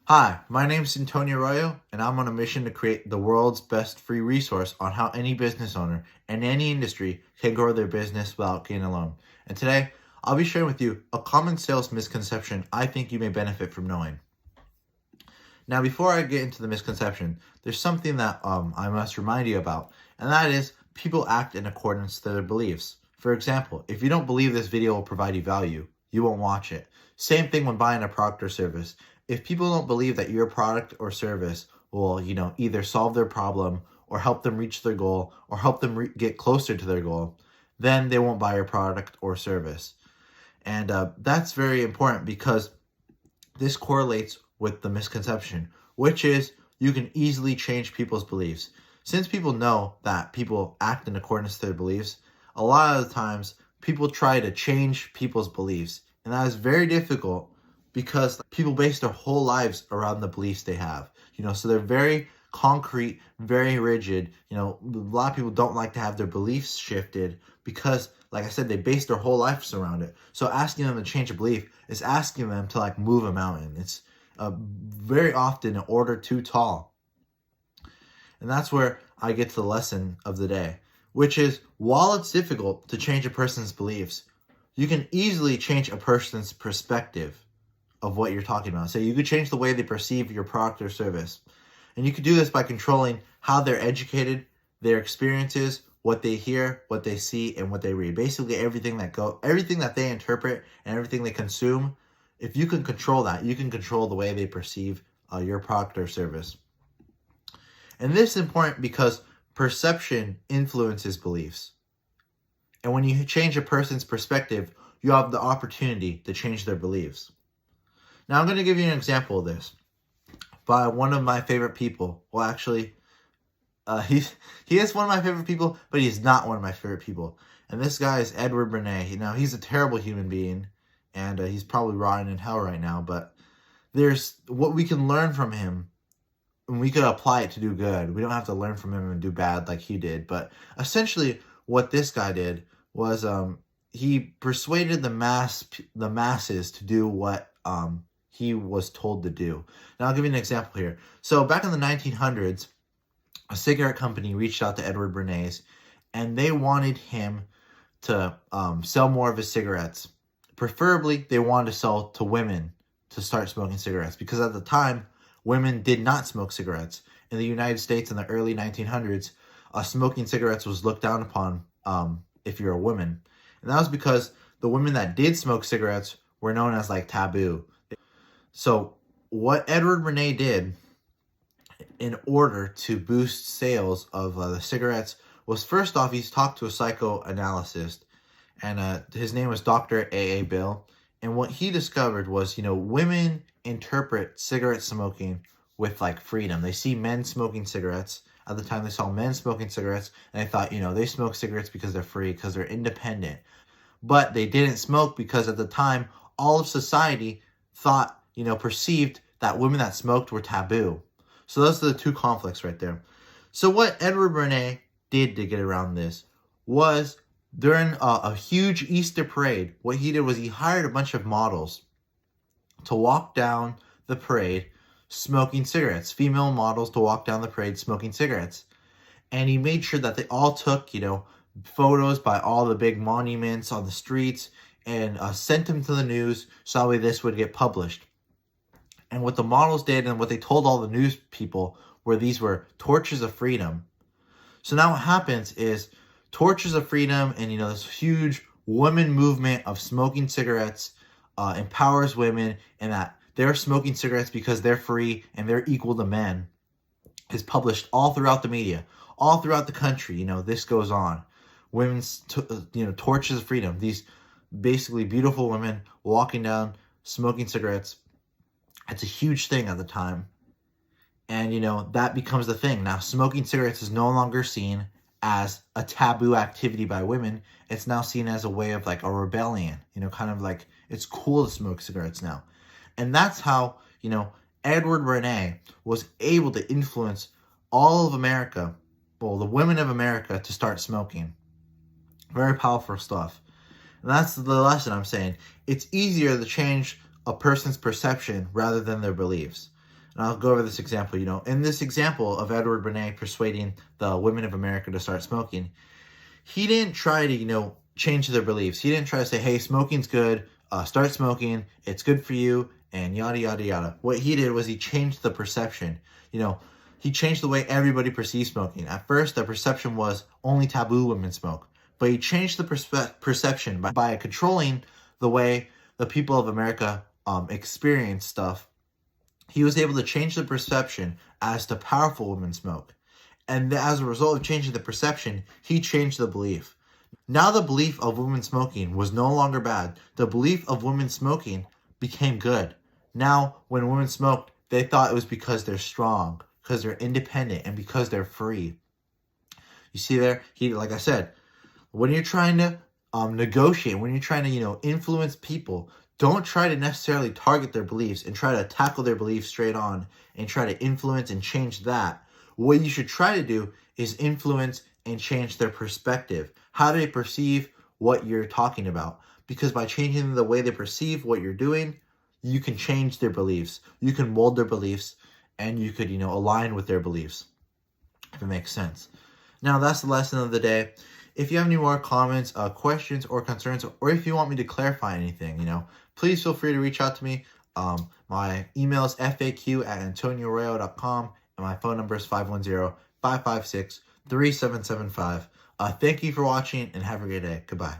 Hi, my name is Antonio Arroyo, and I'm on a mission to create the world's best free resource on how any business owner in any industry can grow their business without getting a loan. And today, I'll be sharing with you a common sales misconception I think you may benefit from knowing. Now, before I get into the misconception, there's something that I must remind you about, and that is people act in accordance to their beliefs. For example, if you don't believe this video will provide you value, you won't watch it. Same thing when buying a product or service. If people don't believe that your product or service will, either solve their problem or help them reach their goal or help them get closer to their goal, then they won't buy your product or service. And that's very important because this correlates with the misconception, which is you can easily change people's beliefs. Since people know that people act in accordance to their beliefs, a lot of the times people try to change people's beliefs. And that is very difficult because people base their whole lives around the beliefs they have. So they're very concrete, very rigid. A lot of people don't like to have their beliefs shifted because, like I said, they base their whole lives around it. So asking them to change a belief is asking them to move a mountain. It's very often an order too tall. And that's where I get to the lesson of the day, which is while it's difficult to change a person's beliefs, you can easily change a person's perspective of what you're talking about. So you could change the way they perceive your product or service. And you could do this by controlling how they're educated, their experiences, what they hear, what they see, and what they read. Basically everything that they interpret and everything they consume. If you can control that, you can control the way they perceive your product or service. And this is important because perception influences beliefs. And when you change a person's perspective, you have the opportunity to change their beliefs. Now I'm going to give you an example of this by one of my favorite people. Well, actually, he is one of my favorite people, but he's not one of my favorite people. And this guy is Edward Bernays. Now, he's a terrible human being, and he's probably rotting in hell right now. But there's what we can learn from him, and we could apply it to do good. We don't have to learn from him and do bad like he did. But essentially, what this guy did was he persuaded the masses to do what he was told to do. Now, I'll give you an example here. So back in the 1900s, a cigarette company reached out to Edward Bernays, and they wanted him to sell more of his cigarettes. Preferably, they wanted to sell to women to start smoking cigarettes because at the time, women did not smoke cigarettes. In the United States in the early 1900s, smoking cigarettes was looked down upon if you're a woman. And that was because the women that did smoke cigarettes were known as taboo. So what Edward Bernays did in order to boost sales of the cigarettes was, first off, he's talked to a psychoanalyst, and his name was Dr. A.A. Bill. And what he discovered was, women interpret cigarette smoking with freedom. They see men smoking cigarettes. At the time, they saw men smoking cigarettes, and they thought, they smoke cigarettes because they're free, because they're independent. But they didn't smoke because at the time, all of society thought, perceived that women that smoked were taboo. So those are the two conflicts right there. So what Edward Bernays did to get around this was during a huge Easter parade, what he did was he hired a bunch of models to walk down the parade smoking cigarettes, female models to walk down the parade smoking cigarettes. And he made sure that they all took, photos by all the big monuments on the streets and sent them to the news so that way this would get published. And what the models did and what they told all the news people were these were torches of freedom. So now what happens is torches of freedom and, this huge women movement of smoking cigarettes empowers women, and that they're smoking cigarettes because they're free and they're equal to men is published all throughout the media, all throughout the country. This goes on. Women's, torches of freedom. These basically beautiful women walking down, smoking cigarettes. It's a huge thing at the time. And, that becomes the thing. Now, smoking cigarettes is no longer seen as a taboo activity by women. It's now seen as a way of a rebellion, it's cool to smoke cigarettes now. And that's how, Edward Bernays was able to influence all of America, well, the women of America, to start smoking. Very powerful stuff. And that's the lesson I'm saying. It's easier to change a person's perception rather than their beliefs. And I'll go over this example. In this example of Edward Bernays persuading the women of America to start smoking, he didn't try to, change their beliefs. He didn't try to say, hey, smoking's good, start smoking, it's good for you, and yada, yada, yada. What he did was he changed the perception. He changed the way everybody perceived smoking. At first, the perception was only taboo women smoke. But he changed the perception by controlling the way the people of America experience stuff. He was able to change the perception as to powerful women smoke. And as a result of changing the perception, he changed the belief. Now the belief of women smoking was no longer bad. The belief of women smoking became good. Now, when women smoked, they thought it was because they're strong, because they're independent, and because they're free. You see there, like I said, when you're trying to negotiate, when you're trying to, influence people, don't try to necessarily target their beliefs and try to tackle their beliefs straight on and try to influence and change that. What you should try to do is influence and change their perspective. How do they perceive what you're talking about? Because by changing the way they perceive what you're doing, you can change their beliefs. You can mold their beliefs, and you could, align with their beliefs, if it makes sense. Now, that's the lesson of the day. If you have any more comments, questions, or concerns, or if you want me to clarify anything, please feel free to reach out to me. My email is faq@antonioreo.com, and my phone number is 510-556-3775. Thank you for watching, and have a great day. Goodbye.